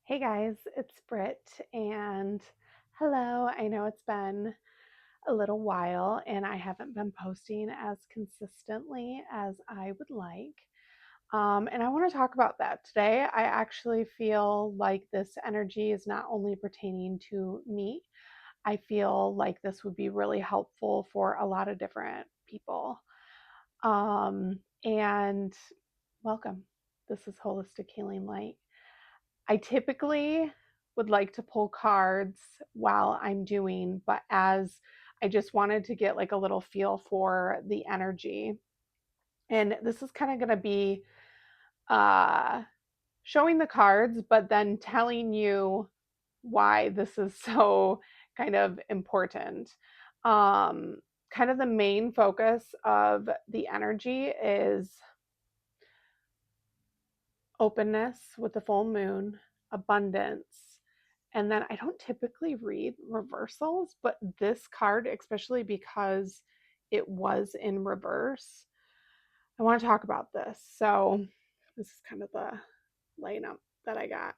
Hey guys, it's Britt, and hello. I know it's been a little while and I haven't been posting as consistently as I would like. And I want to talk about that today. I actually feel like this energy is not only pertaining to me, I feel like this would be really helpful for a lot of different people. And welcome. This is Holistic Healing Light. I typically would like to pull cards while I'm doing, but as I just wanted to get like a little feel for the energy. And this is kind of going to be uh, showing the cards, but then telling you why this is so kind of important. Um, Kind of the main focus of the energy is openness with the full moon, abundance. And then I don't typically read reversals, but this card, especially because it was in reverse, I want to talk about this. So, this is kind of the lineup that I got.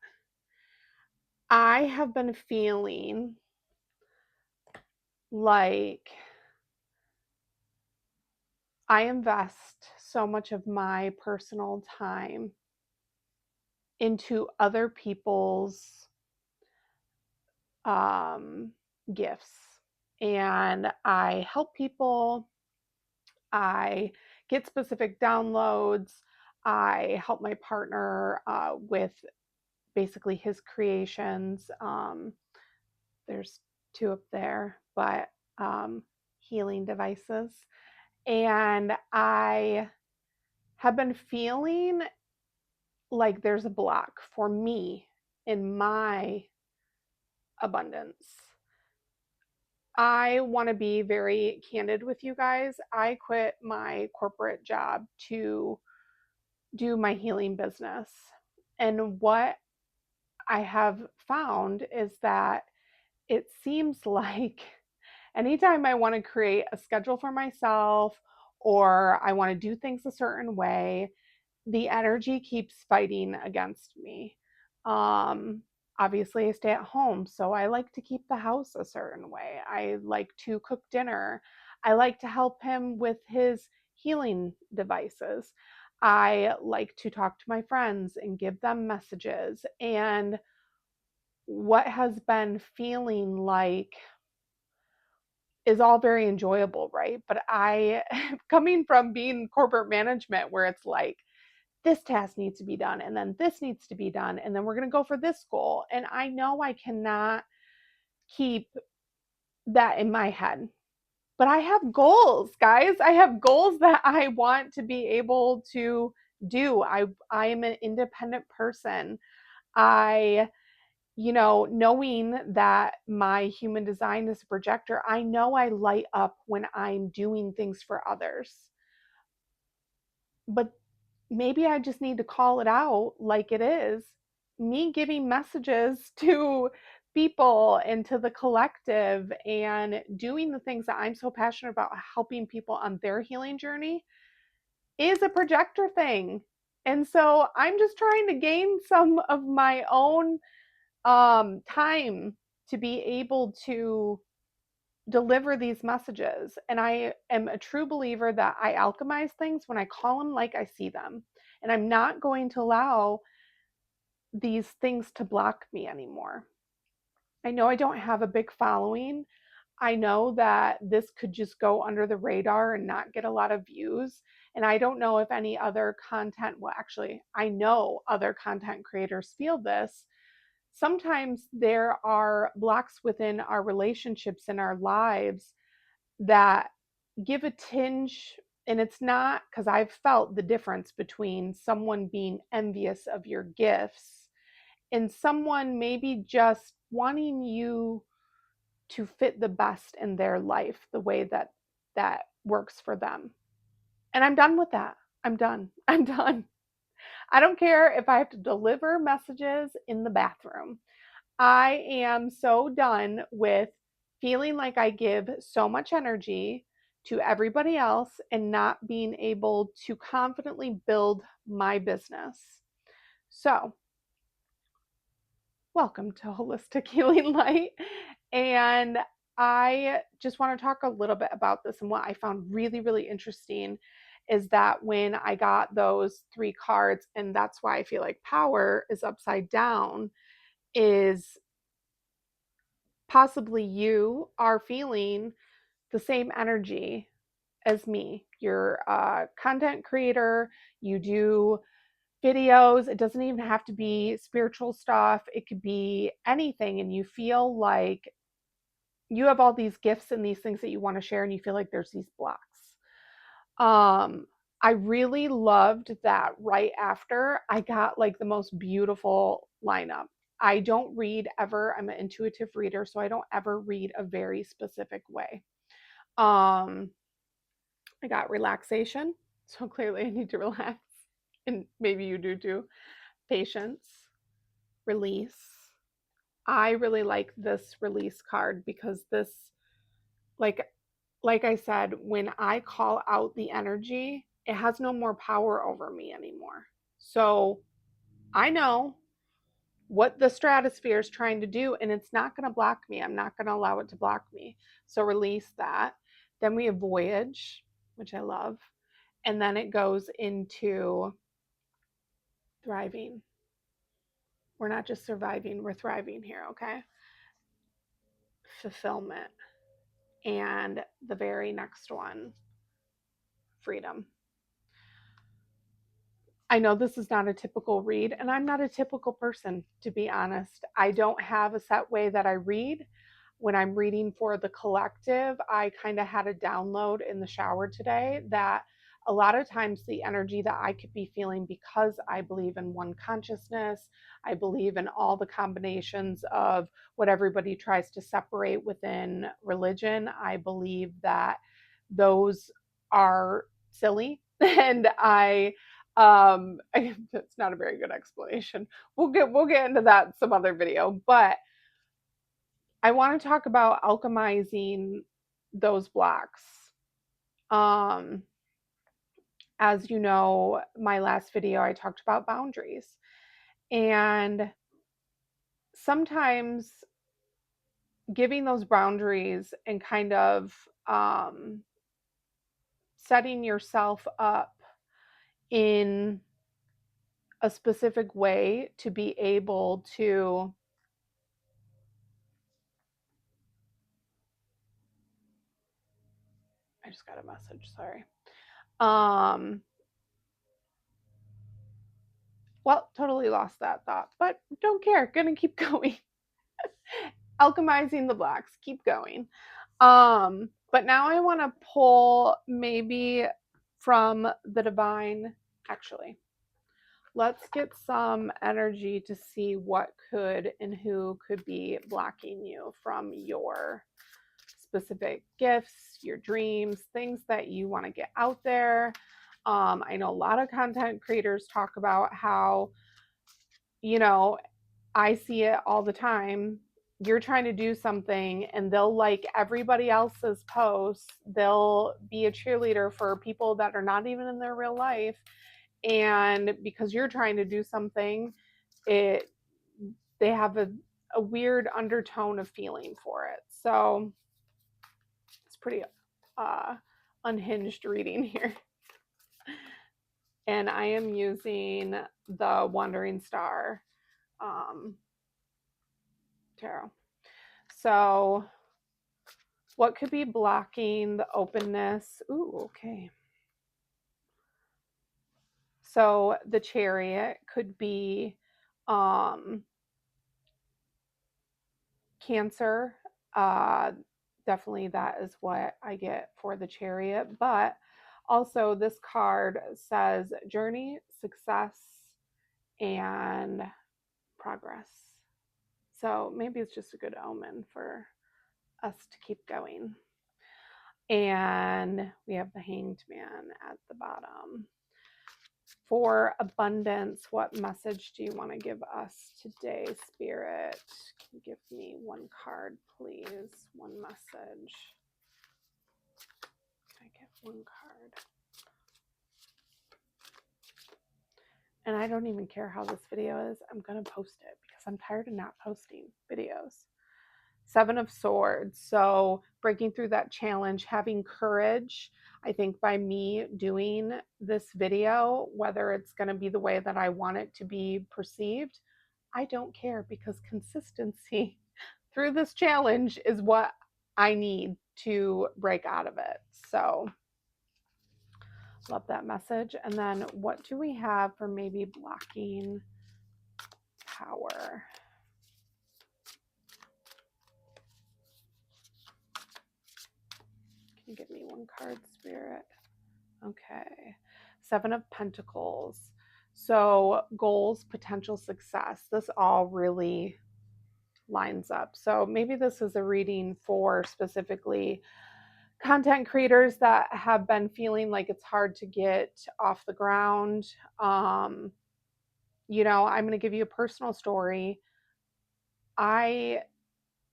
I have been feeling like I invest so much of my personal time into other people's um, gifts. And I help people, I get specific downloads, I help my partner with basically his creations. There's two up there, but healing devices. And I have been feeling like there's a block for me in my abundance. I want to be very candid with you guys. I quit my corporate job to do my healing business. And what I have found is that it seems like anytime I want to create a schedule for myself or I want to do things a certain way, the energy keeps fighting against me. Um, Obviously, I stay at home, so I like to keep the house a certain way. I like to cook dinner. I like to help him with his healing devices. I like to talk to my friends and give them messages. And what has been feeling like is all very enjoyable, right? But I, coming from being corporate management, where it's like, this task needs to be done and then this needs to be done and then we're going to go for this goal, and I know I cannot keep that in my head, but I have goals, guys. I have goals that I want to be able to do. I am an independent person. I knowing that my human design is a projector, I know I light up when I'm doing things for others, but maybe I just need to call it out like it is. Me giving messages to people and to the collective and doing the things that I'm so passionate about, helping people on their healing journey, is a projector thing. And so I'm just trying to gain some of my own time to be able to deliver these messages. And I am a true believer that I alchemize things when I call them like I see them. And I'm not going to allow these things to block me anymore. I know I don't have a big following. I know that this could just go under the radar and not get a lot of views. And I don't know if any other content, well, actually, I know other content creators feel this. Sometimes there are blocks within our relationships in our lives that give a tinge, and it's not because I've felt the difference between someone being envious of your gifts and someone maybe just wanting you to fit the best in their life the way that that works for them. And I'm done with that. I'm done. I'm done. I don't care if I have to deliver messages in the bathroom. I am so done with feeling like I give so much energy to everybody else and not being able to confidently build my business. So, Welcome to Holistic Healing Light. And I just want to talk a little bit about this. And what I found really, really interesting is that when I got those 3 cards, and that's why I feel like power is upside down, is possibly you are feeling the same energy as me. You're a content creator, you do videos. It doesn't even have to be spiritual stuff, it could be anything. And you feel like you have all these gifts and these things that you want to share, and you feel like there's these blocks. I really loved that right after I got like the most beautiful lineup. I don't read ever. I'm an intuitive reader, so I don't ever read a very specific way. I got relaxation, so clearly I need to relax, and maybe you do too. Patience, release. I really like this release card because this, like like I said, when I call out the energy, it has no more power over me anymore. So I know what the stratosphere is trying to do, and it's not going to block me. I'm not going to allow it to block me. So release that. Then we have voyage, which I love. And then it goes into thriving. We're not just surviving, we're thriving here, okay? Fulfillment. And the very next one, freedom. I know this is not a typical read, and I'm not a typical person, to be honest. I don't have a set way that I read. When I'm reading for the collective, I kind of had a download in the shower today that a lot of times the energy that I could be feeling, because I believe in one consciousness, I believe in all the combinations of what everybody tries to separate within religion. I believe that those are silly and that's not a very good explanation. We'll get into that some other video, but I want to talk about alchemizing those blocks. Um, as you know, my last video I talked about boundaries, and sometimes giving those boundaries and kind of setting yourself up in a specific way to be able to I just got a message, sorry. Um well, totally lost that thought, but don't care. Gonna keep going. Alchemizing the blocks, keep going. But now I want to pull maybe from the divine. Actually, let's get some energy to see what could and who could be blocking you from your specific gifts, your dreams, things that you want to get out there. I know a lot of content creators talk about how, you know, I see it all the time. You're trying to do something and they'll like everybody else's posts. They'll be a cheerleader for people that are not even in their real life. And because you're trying to do something, it they have a weird undertone of feeling for it. So it's pretty unhinged reading here. And I am using the Wandering Star tarot. So what could be blocking the openness? Ooh, okay. So the Chariot could be Cancer. Definitely that is what I get for the Chariot. But also this card says journey, success, and progress. So maybe it's just a good omen for us to keep going. And we have the Hanged Man at the bottom. For abundance, what message do you want to give us today, Spirit? Can you give me one card, please? One message. Can I get one card? And I don't even care how this video is. I'm going to post it because I'm tired of not posting videos. Seven of Swords. So breaking through that challenge, having courage. I think by me doing this video, whether it's going to be the way that I want it to be perceived, I don't care, because consistency through this challenge is what I need to break out of it. So love that message. And then what do we have for maybe blocking power? Can you give me one card, Spirit? Okay. Seven of Pentacles. So goals, potential success. This all really lines up. So maybe this is a reading for specifically content creators that have been feeling like it's hard to get off the ground. I'm going to give you a personal story. I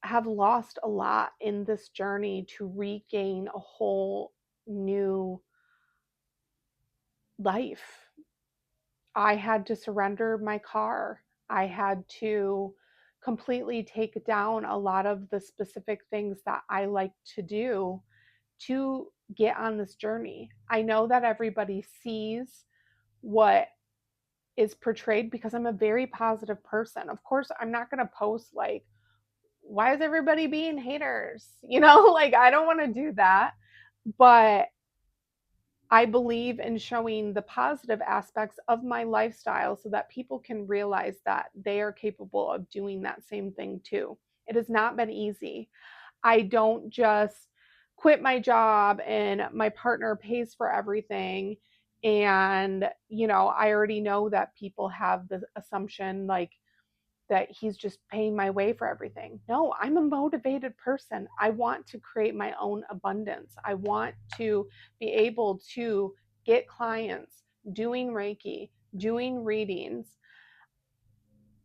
have lost a lot in this journey to regain a whole new life. I had to surrender my car. I had to completely take down a lot of the specific things that I like to do to get on this journey. I know that everybody sees what is portrayed because I'm a very positive person. Of course, I'm not going to post like, why is everybody being haters? Like, I don't want to do that. But I believe in showing the positive aspects of my lifestyle so that people can realize that they are capable of doing that same thing too. It has not been easy. I don't just quit my job and my partner pays for everything. And, I already know that people have the assumption like that he's just paying my way for everything. No, I'm a motivated person. I want to create my own abundance. I want to be able to get clients, doing Reiki, doing readings.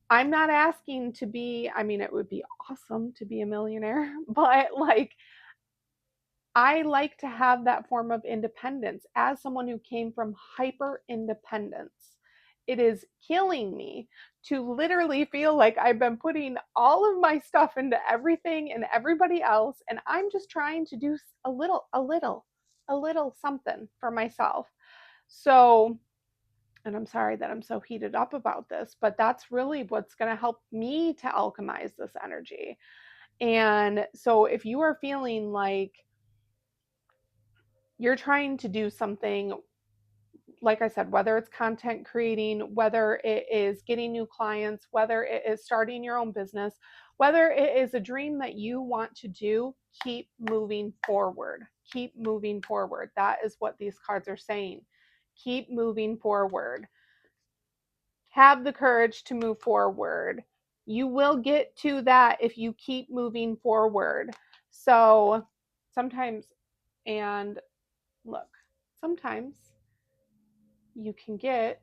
I'm not asking to be, I mean, it would be awesome to be a millionaire, but like, I like to have that form of independence as someone who came from hyper independence. It is killing me to literally feel like I've been putting all of my stuff into everything and everybody else, and I'm just trying to do a little something for myself. So, and I'm sorry that I'm so heated up about this, but that's really what's going to help me to alchemize this energy. And so if you are feeling like you're trying to do something, like I said, whether it's content creating, whether it is getting new clients, whether it is starting your own business, whether it is a dream that you want to do, keep moving forward. Keep moving forward. That is what these cards are saying. Keep moving forward. Have the courage to move forward. You will get to that if you keep moving forward. So sometimes, and look, sometimes you can get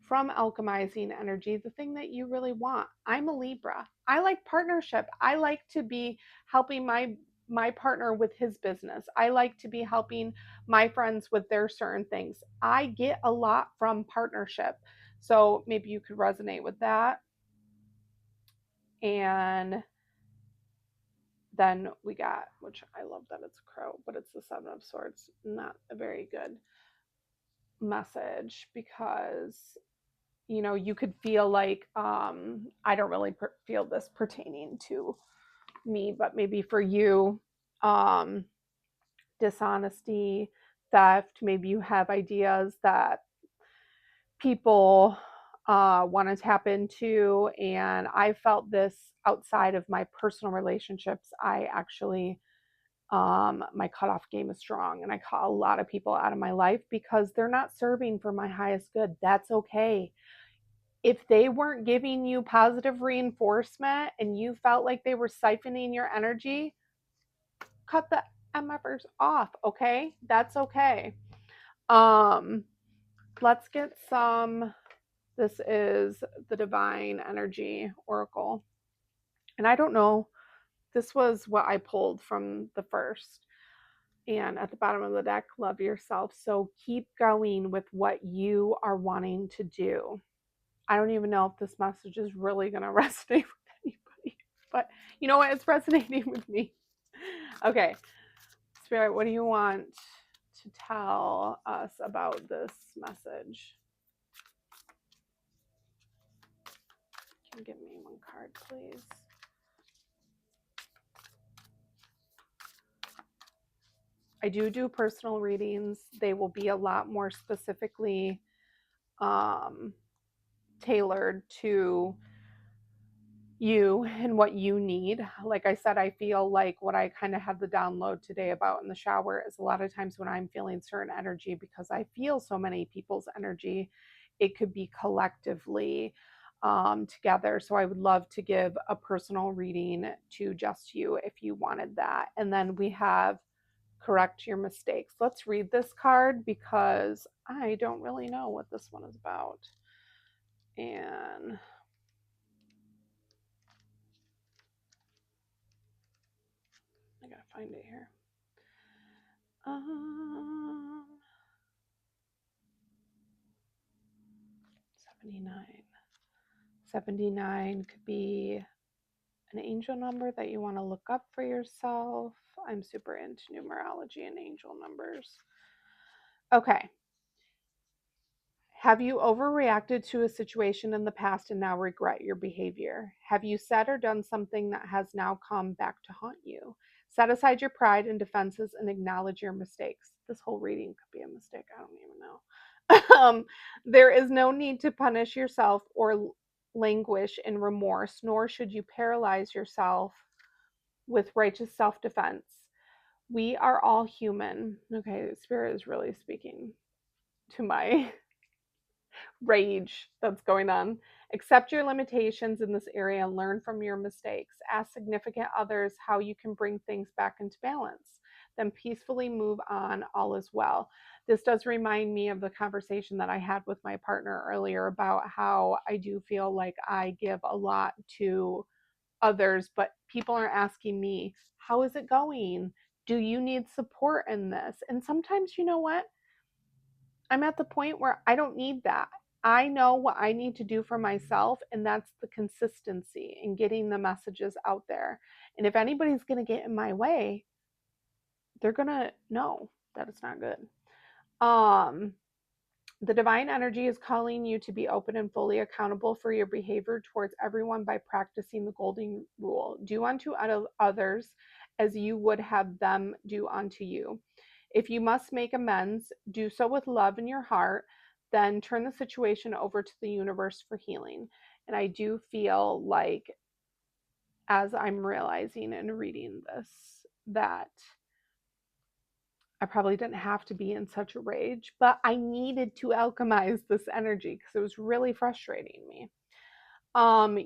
from alchemizing energy the thing that you really want. I'm a Libra. I like partnership. I like to be helping my partner with his business. I like to be helping my friends with their certain things. I get a lot from partnership. So maybe you could resonate with that. And then we got, which I love that it's a crow, but it's the Seven of Swords. Not a very good message because you could feel like I don't really feel this pertaining to me, but maybe for you, um dishonesty, theft, maybe you have ideas that people want to tap into, and I felt this outside of my personal relationships. I actually, my cutoff game is strong, and I cut a lot of people out of my life because they're not serving for my highest good. That's okay. If they weren't giving you positive reinforcement and you felt like they were siphoning your energy, cut the MFers off, okay? That's okay. Um, let's get some. This is the Divine Energy Oracle. And I don't know, this was what I pulled from the first. And at the bottom of the deck, love yourself. So keep going with what you are wanting to do. I don't even know if this message is really going to resonate with anybody, but you know what? It's resonating with me. Okay, Spirit, what do you want to tell us about this message? Can you give me one card, please? I do personal readings. They will be a lot more specifically tailored to you and what you need. Like I said, I feel like what I kind of had the download today about in the shower is a lot of times when I'm feeling certain energy, because I feel so many people's energy, it could be collectively together. So I would love to give a personal reading to just you if you wanted that. And then we have correct your mistakes. Let's read this card because I don't really know what this one is about. And I gotta find it here. Um, 79. 79 could be an angel number that you want to look up for yourself. I'm super into numerology and angel numbers. Okay. Have you overreacted to a situation in the past and now regret your behavior? Have you said or done something that has now come back to haunt you? Set aside your pride and defenses and acknowledge your mistakes. This whole reading could be a mistake. I don't even know. There is no need to punish yourself or languish in remorse, nor should you paralyze yourself with righteous self defense. We are all human. Okay, Spirit is really speaking to my rage that's going on. Accept your limitations in this area and learn from your mistakes. Ask significant others how you can bring things back into balance. Then peacefully move on. All is well. This does remind me of the conversation that I had with my partner earlier about how I do feel like I give a lot to others, but people are asking me, how is it going? Do you need support in this? And sometimes, you know what? I'm at the point where I don't need that. I know what I need to do for myself, and that's the consistency in getting the messages out there. And if anybody's going to get in my way, they're going to know that it's not good. Um, the divine energy is calling you to be open and fully accountable for your behavior towards everyone by practicing the golden rule. Do unto others as you would have them do unto you. If you must make amends, do so with love in your heart, then turn the situation over to the universe for healing. And I do feel like, as I'm realizing and reading this, that I probably didn't have to be in such a rage, but I needed to alchemize this energy because it was really frustrating me.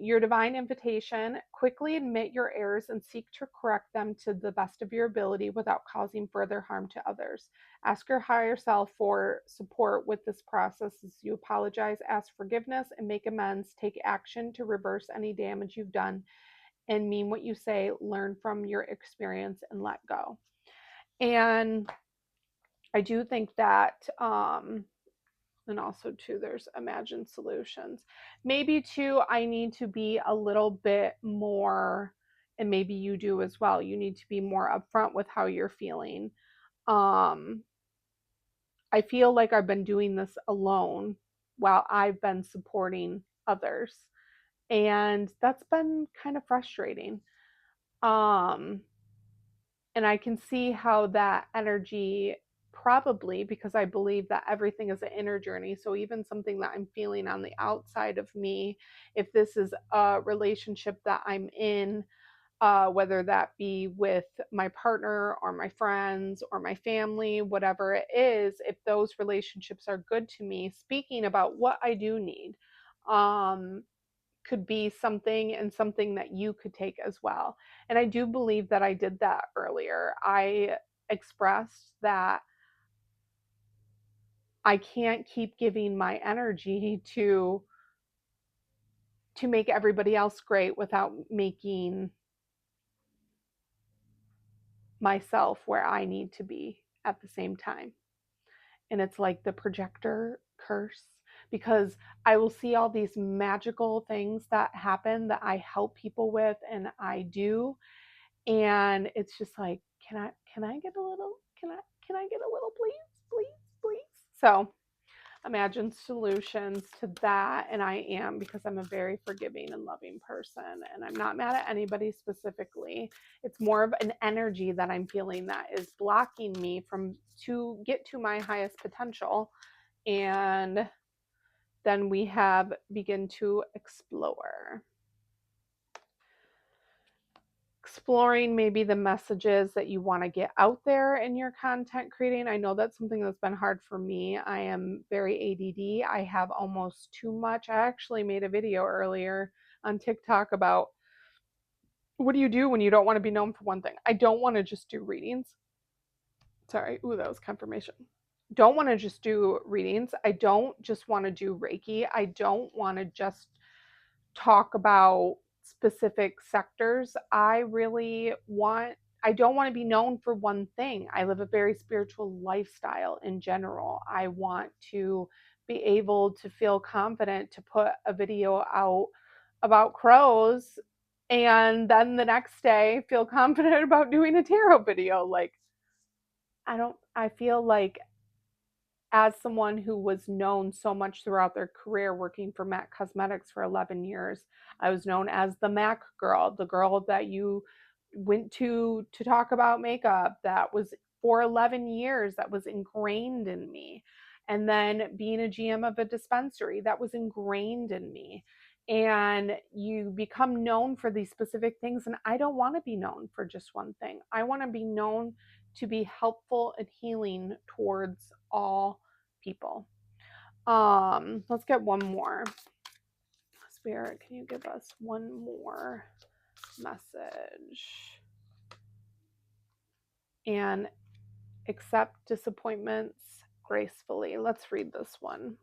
Your divine invitation: quickly admit your errors and seek to correct them to the best of your ability without causing further harm to others. Ask your higher self for support with this process as you apologize, ask forgiveness, and make amends. Take action to reverse any damage you've done and mean what you say. Learn from your experience and let go. And I do think that and also too, there's imagined solutions. Maybe too, I need to be a little bit more, and maybe you do as well, you need to be more upfront with how you're feeling. um I feel like I've been doing this alone while I've been supporting others, and that's been kind of frustrating. um And I can see how that energy, probably because I believe that everything is an inner journey. So even something that I'm feeling on the outside of me, if this is a relationship that I'm in, whether that be with my partner or my friends or my family, whatever it is, if those relationships are good to me, speaking about what I do need, um, could be something, and something that you could take as well. And I do believe that I did that earlier. I expressed that I can't keep giving my energy to make everybody else great without making myself where I need to be at the same time. And it's like the projector curse, because I will see all these magical things that happen that I help people with and I do, and it's just like, can I get a little, can I get a little, please. So imagine solutions to that, and I am, because I'm a very forgiving and loving person, and I'm not mad at anybody specifically. It's more of an energy that I'm feeling that is blocking me from to get to my highest potential. And then we have begin to explore. Exploring maybe the messages that you want to get out there in your content creating. I know that's something that's been hard for me. I am very ADD. I have almost too much. I actually made a video earlier on TikTok about what do you do when you don't want to be known for one thing. I don't want to just do readings. Sorry. Ooh, that was confirmation. Don't want to just do readings. I don't just want to do Reiki. I don't want to just talk about specific sectors. I don't want to be known for one thing. I live a very spiritual lifestyle in general. I want to be able to feel confident to put a video out about crows and then the next day feel confident about doing a tarot video. Like, I feel like, as someone who was known so much throughout their career working for MAC Cosmetics for 11 years, I was known as the MAC girl, the girl that you went to talk about makeup. That was for 11 years, that was ingrained in me. And then being a GM of a dispensary, that was ingrained in me. And you become known for these specific things. And I don't want to be known for just one thing. I want to be known to be helpful and healing towards all people. Let's get one more. Spirit, can you give us one more message? And accept disappointments gracefully. Let's read this one.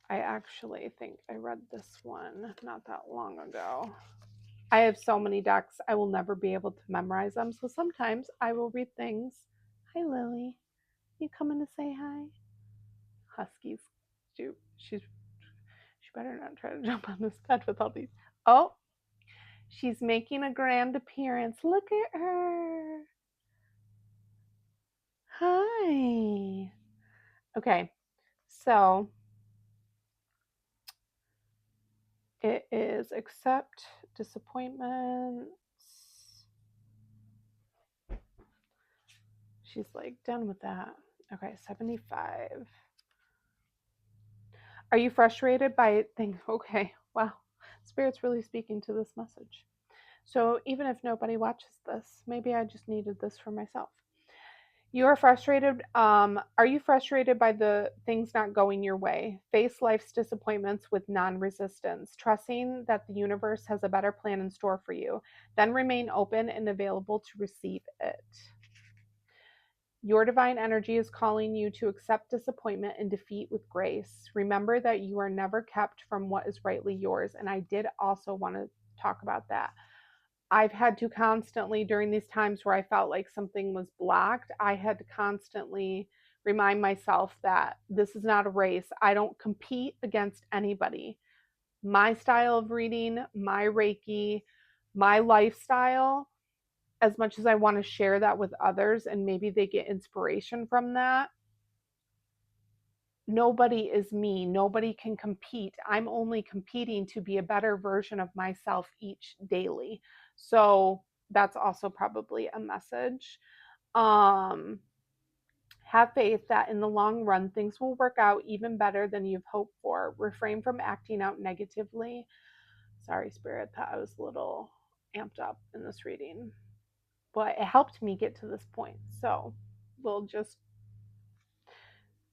I actually think I read this one not that long ago. I have so many decks, I will never be able to memorize them. So sometimes I will read things. Hi, Lily. You coming to say hi? Huskies. She better not try to jump on this bed with all these. Oh, she's making a grand appearance. Look at her. Hi. Okay, so it is accept disappointments. She's like done with that. Okay, 75. Are you frustrated by things? Okay, wow. Spirit's really speaking to this message. So even if nobody watches this, maybe I just needed this for myself. You are frustrated. Are you frustrated by the things not going your way? Face life's disappointments with non resistance, trusting that the universe has a better plan in store for you. Then remain open and available to receive it. Your divine energy is calling you to accept disappointment and defeat with grace. Remember that you are never kept from what is rightly yours. And I did also want to talk about that. I've had to constantly, during these times where I felt like something was blocked, I had to constantly remind myself that this is not a race. I don't compete against anybody. My style of reading, my Reiki, my lifestyle, as much as I want to share that with others and maybe they get inspiration from that, nobody is me. Nobody can compete. I'm only competing to be a better version of myself each daily. So that's also probably a message. Um, have faith that in the long run, things will work out even better than you've hoped for. Refrain from acting out negatively. Sorry, Spirit, that I was a little amped up in this reading, but it helped me get to this point. So we'll just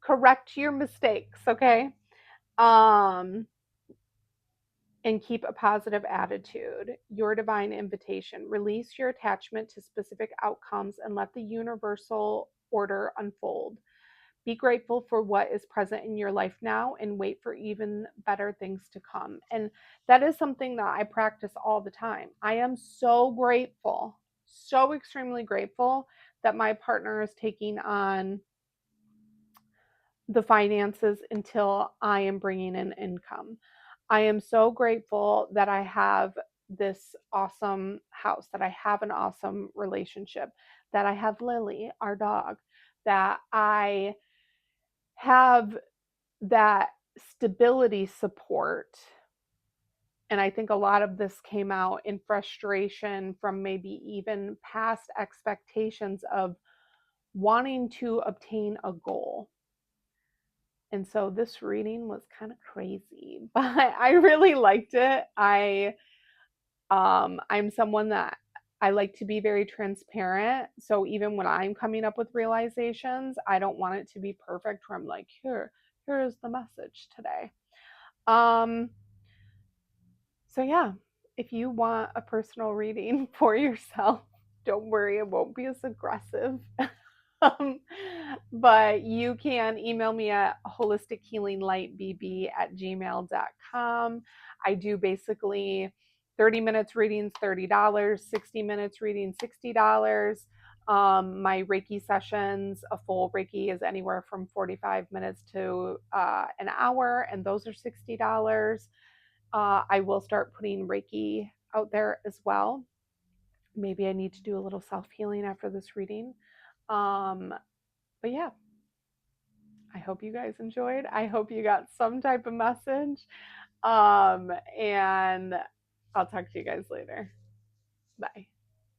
correct your mistakes, okay? Um, and keep a positive attitude. Your divine invitation. Release your attachment to specific outcomes and let the universal order unfold. Be grateful for what is present in your life now and wait for even better things to come. And that is something that I practice all the time. I am so grateful, so extremely grateful that my partner is taking on the finances until I am bringing in income. I am so grateful that I have this awesome house, that I have an awesome relationship, that I have Lily, our dog, that I have that stability support. And I think a lot of this came out in frustration from maybe even past expectations of wanting to obtain a goal. And so this reading was kind of crazy, but I really liked it. I'm someone that I like to be very transparent. So even when I'm coming up with realizations, I don't want it to be perfect where I'm like, here is the message today. Um, so yeah, if you want a personal reading for yourself, don't worry, it won't be as aggressive. um, but you can email me at holistichealinglightbb@gmail.com. I do basically 30 minutes readings, $30, 60 minutes reading, $60. My Reiki sessions, a full Reiki is anywhere from 45 minutes to an hour, and those are $60. I will start putting Reiki out there as well. Maybe I need to do a little self healing after this reading. Um, but yeah, I hope you guys enjoyed. I hope you got some type of message. And I'll talk to you guys later. Bye.